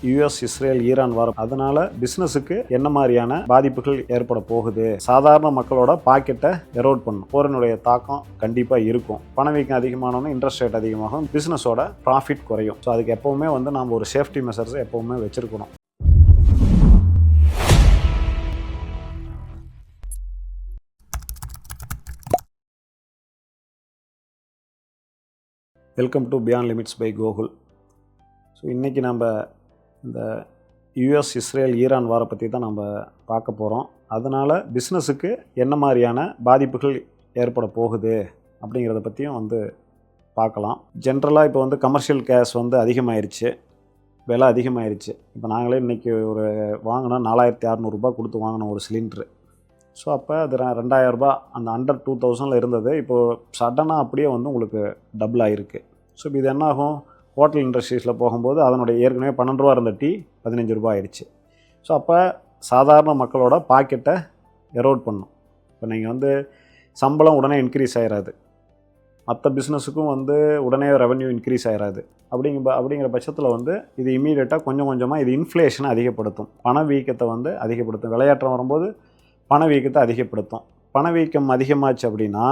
US Israel Iran வாரம், அதனால பிசினஸுக்கு என்ன மாதிரியான பாதிப்புகள் ஏற்பட போகுது, சாதாரண மக்களோட பாக்கெட்டை எரோட் பண்ணும், போரினுடைய தாக்கம் கண்டிப்பா இருக்கும். பணவீக்கம் அதிகமானோன்னா இன்ட்ரெஸ்ட் ரேட் அதிகமாகும், பிசினஸோட ப்ராஃபிட் குறையும். ஸோ அதுக்கு எப்பவுமே நம்ம ஒரு சேஃப்டி மெஷர்ஸ் எப்பவுமே வச்சிருக்கணும். Welcome to beyond limits by Gokul. So இன்றைக்கி நம்ம இந்த யுஎஸ் இஸ்ரேல் ஈரான் வாரை பற்றி தான் நம்ம பார்க்க போகிறோம். அதனால் பிஸ்னஸுக்கு என்ன மாதிரியான பாதிப்புகள் ஏற்பட போகுது அப்படிங்கிறத பற்றியும் பார்க்கலாம். ஜென்ரலாக இப்போ கமர்ஷியல் கேஸ் அதிகமாகிருச்சு, விலை அதிகமாகிருச்சு. இப்போ நாங்களே இன்றைக்கி ஒரு வாங்கினா 4600 கொடுத்து வாங்கினோம் ஒரு சிலிண்ட்ரு. ஸோ அப்போ அது 2000 ரூபா, அந்த அண்டர் 2000 இருந்தது. இப்போது சடனாக அப்படியே உங்களுக்கு டபுள் ஆகிருக்கு. ஸோ இப்போ இது என்னாகும், ஹோட்டல் இண்டஸ்ட்ரீஸில் போகும்போது அதனுடைய ஏற்கனவே 12 ரூபா இருந்த டீ 15 ரூபா ஆயிடுச்சு. ஸோ அப்போ சாதாரண மக்களோட பாக்கெட்டை எரோட் பண்ணும். இப்போ நீங்கள் சம்பளம் உடனே இன்க்ரீஸ் ஆகிடாது, மற்ற பிஸ்னஸுக்கும் உடனே ரெவன்யூ இன்க்ரீஸ் ஆகிடாது. அப்படிங்கிற பட்சத்தில் இது இம்மீடியட்டாக கொஞ்சம் கொஞ்சமாக இது இன்ஃப்ளேஷனை அதிகப்படுத்தும், பணவீக்கத்தை அதிகப்படுத்தும். விளையாட்டம் வரும்போது பணவீக்கத்தை அதிகப்படுத்தும். பணவீக்கம் அதிகமாச்சு அப்படின்னா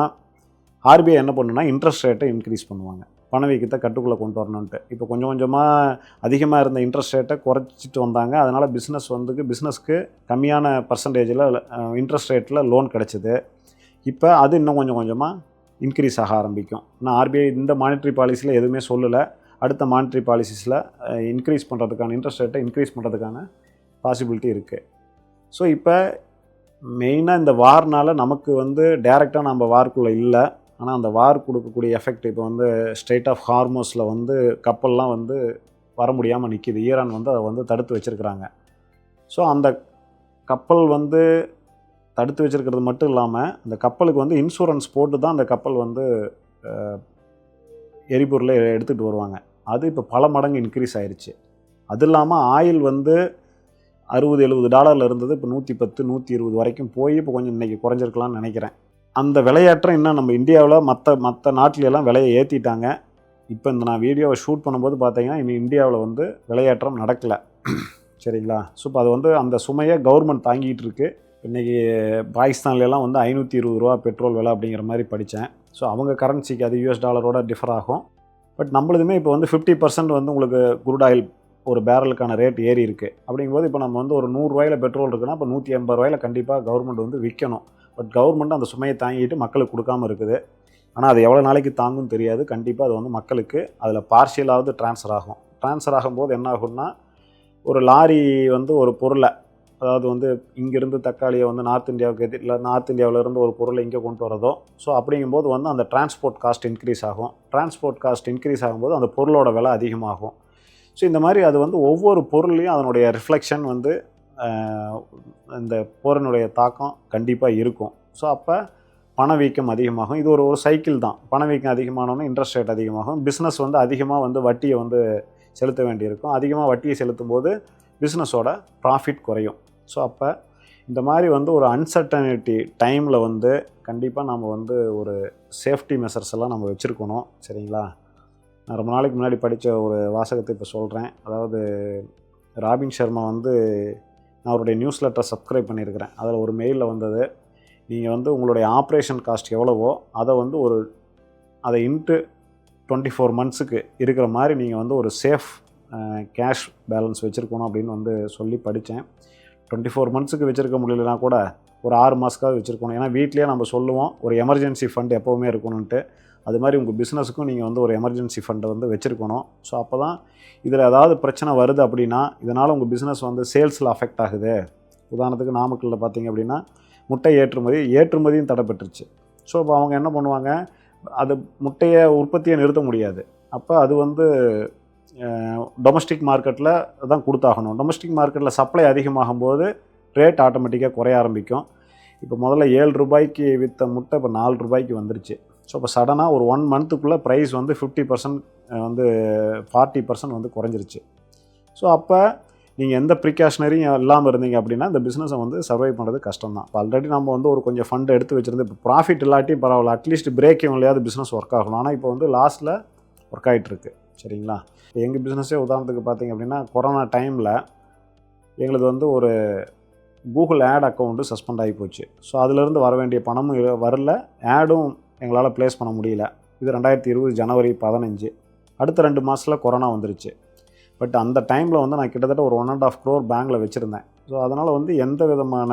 ஆர்பிஐ என்ன பண்ணுன்னா இன்ட்ரெஸ்ட் ரேட்டை இன்க்ரீஸ் பண்ணுவாங்க, பணவீக்கத்தை கட்டுக்குள்ளே கொண்டு வரணுன்ட்டு. இப்போ கொஞ்சம் கொஞ்சமாக அதிகமாக இருந்த இன்ட்ரெஸ்ட் ரேட்டை குறைச்சிட்டு வந்தாங்க. அதனால் பிஸ்னஸ்க்கு கம்மியான பர்சன்டேஜில் இன்ட்ரெஸ்ட் ரேட்டில் லோன் கிடச்சிது. இப்போ அது இன்னும் கொஞ்சம் கொஞ்சமாக இன்க்ரீஸ் ஆக ஆரம்பிக்கும். இன்னும் ஆர்பிஐ இந்த மானிட்ரி பாலிசியில் எதுவுமே சொல்லலை. அடுத்த மானிட்ரி பாலிசிஸில் இன்க்ரீஸ் பண்ணுறதுக்கான இன்ட்ரெஸ்ட் ரேட்டை இன்க்ரீஸ் பண்ணுறதுக்கான பாசிபிலிட்டி இருக்குது. ஸோ இப்போ மெயினாக இந்த வார்னால் நமக்கு டைரெக்டாக நம்ம வார்க்குள்ளே இல்லை, ஆனால் அந்த வார் கொடுக்கக்கூடிய எஃபெக்ட் இப்போ ஸ்ட்ரெயிட் ஆஃப் ஹார்மோஸில் கப்பல்லாம் வர முடியாமல் நிற்கிது. ஈரான் அதை தடுத்து வச்சுருக்கிறாங்க. ஸோ அந்த கப்பல் தடுத்து வச்சுருக்கிறது மட்டும் இல்லாமல் அந்த கப்பலுக்கு இன்சூரன்ஸ் போட்டு தான் அந்த கப்பல் எரிபொருளை எடுத்துகிட்டு வருவாங்க. அது இப்போ பல மடங்கு இன்க்ரீஸ் ஆயிடுச்சு. அது இல்லாமல் ஆயில் $60-70 இருந்தது, இப்போ 110 120 வரைக்கும் போய் இப்போ கொஞ்சம் இன்றைக்கி குறைஞ்சிருக்கலாம்னு நினைக்கிறேன். அந்த விலையேற்றம் இன்னும் நம்ம இந்தியாவில் மற்ற நாட்டிலெல்லாம் விலையை ஏற்றிட்டாங்க. இப்போ நான் வீடியோவை ஷூட் பண்ணும்போது பார்த்தீங்கன்னா இன்னும் இந்தியாவில் விலையேற்றம் நடக்கலை. சரிங்களா? ஸோ இப்போ அது அந்த சுமையை கவர்மெண்ட் தாங்கிட்டு இருக்கு. இன்றைக்கி பாகிஸ்தான்லாம் $520 பெட்ரோல் விலை அப்படிங்கிற மாதிரி படித்தேன். ஸோ அவங்க கரன்சிக்கு அது US டாலரோட டிஃபர் ஆகும். பட் நம்மளுதுமே இப்போ 50% உங்களுக்கு குரூட் ஆயில் ஒரு பேரலுக்கான ரேட் ஏறி இருக்குது. அப்படிங்கும்போது இப்போ நம்ம ஒரு $100 பெட்ரோல் இருக்குன்னா இப்போ $180 கண்டிப்பாக கவர்மெண்ட் விற்கணும். பட் கவர்மெண்ட் அந்த சுமையை தாங்கிட்டு மக்களுக்கு கொடுக்காமல் இருக்குது. ஆனால் அது எவ்வளோ நாளைக்கு தாங்கும்னு தெரியாது. கண்டிப்பாக அது மக்களுக்கு அதில் பார்ஷியலாவது ட்ரான்ஸ்ஃபர் ஆகும். ட்ரான்ஸ்ஃபர் ஆகும்போது என்ன ஆகும்னா, ஒரு லாரி ஒரு பொருளை, அதாவது இங்கேருந்து தக்காளியை நார்த் இந்தியாவுக்கு இல்லை நார்த் இந்தியாவிலேருந்து ஒரு பொருளை இங்கே கொண்டு வரதோ, ஸோ அப்படிங்கும்போது அந்த டிரான்ஸ்போர்ட் காஸ்ட் இன்க்ரீஸ் ஆகும். டிரான்ஸ்போர்ட் காஸ்ட் இன்க்ரீஸ் ஆகும்போது அந்த பொருளோட விலை அதிகமாகும். ஸோ இந்த மாதிரி அது ஒவ்வொரு பொருள்லையும் அதனுடைய ரிஃப்ளெக்ஷன் இந்த போரினுடைய தாக்கம் கண்டிப்பாக இருக்கும். ஸோ அப்போ பணவீக்கம் அதிகமாகும். இது ஒரு சைக்கிள் தான். பணவீக்கம் அதிகமானோன்னா இன்ட்ரெஸ்ட் ரேட் அதிகமாகும். பிஸ்னஸ் அதிகமாக வட்டியை செலுத்த வேண்டியிருக்கும். அதிகமாக வட்டியை செலுத்தும் போது பிஸ்னஸோட ப்ராஃபிட் குறையும். ஸோ அப்போ இந்த மாதிரி ஒரு அன்சர்டனிட்டி டைமில் கண்டிப்பாக நம்ம ஒரு சேஃப்டி மெஷர்ஸ் எல்லாம் நம்ம வச்சுருக்கணும். சரிங்களா? நான் ரொம்ப நாளைக்கு முன்னாடி படித்த ஒரு வாசகத்தை இப்போ சொல்கிறேன். அதாவது ராபின் சர்மா நான் அவருடைய நியூஸ் லெட்டரை சப்ஸ்கிரைப் பண்ணியிருக்கிறேன். அதில் ஒரு மெயிலில் வந்தது, நீங்கள் உங்களுடைய ஆப்ரேஷன் காஸ்ட் எவ்வளவோ அதை இன்ட்டு 24 மந்த்ஸுக்கு இருக்கிற மாதிரி நீங்கள் ஒரு சேஃப் கேஷ் பேலன்ஸ் வச்சுருக்கணும் அப்படின்னு சொல்லி படித்தேன். 24 மந்த்ஸுக்கு வச்சுருக்க முடியலனா கூட ஒரு 6 மாதத்துக்காக வச்சுருக்கணும். ஏன்னா வீட்லேயே நம்ம சொல்லுவோம் ஒரு எமர்ஜென்சி ஃபண்ட் எப்போவுமே இருக்கணுன்ட்டு. அது மாதிரி உங்கள் பிஸ்னஸுக்கும் நீங்கள் ஒரு எமர்ஜென்சி ஃபண்டை வச்சுருக்கணும். ஸோ அப்போ தான் இதில் ஏதாவது பிரச்சனை வருது அப்படின்னா இதனால் உங்கள் பிஸ்னஸ் சேல்ஸில் அஃபெக்ட் ஆகுது. உதாரணத்துக்கு நாமக்கல்லில் பார்த்தீங்க அப்படின்னா முட்டை ஏற்றுமதியும் தடைப்பட்டுருச்சு. ஸோ இப்போ அவங்க என்ன பண்ணுவாங்க, அது முட்டையை உற்பத்தியை நிறுத்த முடியாது. அப்போ அது டொமஸ்டிக் மார்க்கெட்டில் தான் கொடுத்தாகணும். டொமஸ்டிக் மார்க்கெட்டில் சப்ளை அதிகமாகும்போது ரேட் ஆட்டோமேட்டிக்காக குறைய ஆரம்பிக்கும். இப்போ முதல்ல $7 விற்ற முட்டை இப்போ $4 வந்துருச்சு. ஸோ இப்போ சடனாக ஒரு 1 மந்த்துக்குள்ளே ப்ரைஸ் 50% 40% குறைஞ்சிருச்சு. ஸோ அப்போ நீங்கள் எந்த ப்ரிகாஷனரியும் இல்லாமல் இருந்தீங்க அப்படின்னா இந்த பிஸ்னஸை சர்வை பண்ணுறது கஷ்டம் தான். இப்போ ஆல்ரெடி நம்ம ஒரு கொஞ்சம் ஃபண்டு எடுத்து வச்சுருந்து இப்போ ப்ராஃபிட் இல்லாட்டியும் பரவாயில்ல, அட்லீஸ்ட் பிரேக் இல்லையாவது பிஸ்னஸ் ஒர்க் ஆகணும். ஆனால் இப்போ லாஸ்ட்டில் ஒர்க் ஆகிட்டுருக்கு. சரிங்களா? எங்கள் பிஸ்னஸே உதாரணத்துக்கு பார்த்திங்க அப்படின்னா, கொரோனா டைமில் எங்களுக்கு வந்து ஒரு கூகுள் ஆட் அக்கௌண்ட்டு சஸ்பெண்ட் ஆகி போச்சு. ஸோ அதிலிருந்து வர வேண்டிய பணமும் வரல, ஆடும் எங்களால் ப்ளேஸ் பண்ண முடியல. இது 2020 ஜனவரி 15. அடுத்த 2 மாதத்தில் கொரோனா வந்துருச்சு. பட் அந்த டைமில் வந்து நான் கிட்டத்தட்ட ஒரு 1.5 crore பேங்க்கில் வச்சுருந்தேன். ஸோ அதனால் வந்து எந்த விதமான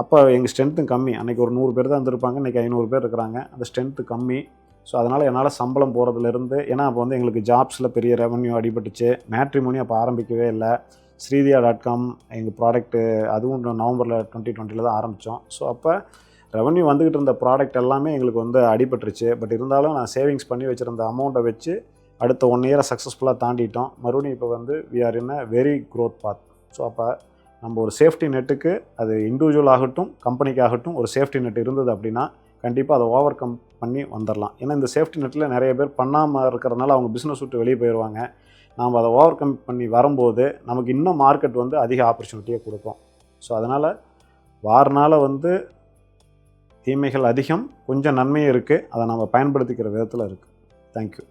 அப்போ எங்கள் ஸ்ட்ரென்த்தும் கம்மி. அன்றைக்கி ஒரு 100 பேர் தான் இருந்திருப்பாங்க, இன்றைக்கி 500 பேர் இருக்கிறாங்க. அந்த ஸ்ட்ரென்த்து கம்மி. ஸோ அதனால் என்னால் சம்பளம் போகிறதுலேருந்து, ஏன்னா அப்போ வந்து எங்களுக்கு ஜாப்ஸில் பெரிய ரெவன்யூ அடிபட்டுச்சு. மேட்ரிமோனி அப்போ ஆரம்பிக்கவே இல்லை. ஸ்ரீதியா.com எங்கள் ப்ராடக்ட்டு அதுவும் நவம்பரில் 2020 தான் ஆரம்பித்தோம். ஸோ அப்போ ரெவன்யூ வந்துக்கிட்டு இருந்த ப்ராடக்ட் எல்லாமே எங்களுக்கு வந்து அடிபட்டுருச்சு. பட் இருந்தாலும் நான் சேவிங்ஸ் பண்ணி வச்சுருந்த அமௌண்ட்டை வச்சு அடுத்த 1 இயரை சக்ஸஸ்ஃபுல்லாக தாண்டிட்டோம். மறுபடியும் இப்போ வந்து we are in a very growth path. So அப்போ நம்ம ஒரு சேஃப்டி நெட்டுக்கு, அது இண்டிவிஜுவல் ஆகட்டும் கம்பெனிக்காகட்டும், ஒரு சேஃப்டி நெட் இருந்தது அப்படின்னா கண்டிப்பாக அதை ஓவர் கம் பண்ணி வந்துடலாம். ஏன்னா இந்த சேஃப்டி நெட்டில் நிறைய பேர் பண்ணாமல் இருக்கிறதுனால அவங்க பிஸ்னஸ் விட்டு வெளியே போயிடுவாங்க. நாம் அதை ஓவர் கம் பண்ணி வரும்போது நமக்கு இன்னும் மார்க்கெட் வந்து அதிக ஆப்பர்ச்சுனிட்டியை கொடுக்கும். ஸோ அதனால் வாரனால் வந்து தீமைகள் அதிகம், கொஞ்சம் நன்மையும் இருக்குது. அதை நம்ம பயன்படுத்திக்கிற விதத்தில் இருக்குது. தேங்க்யூ.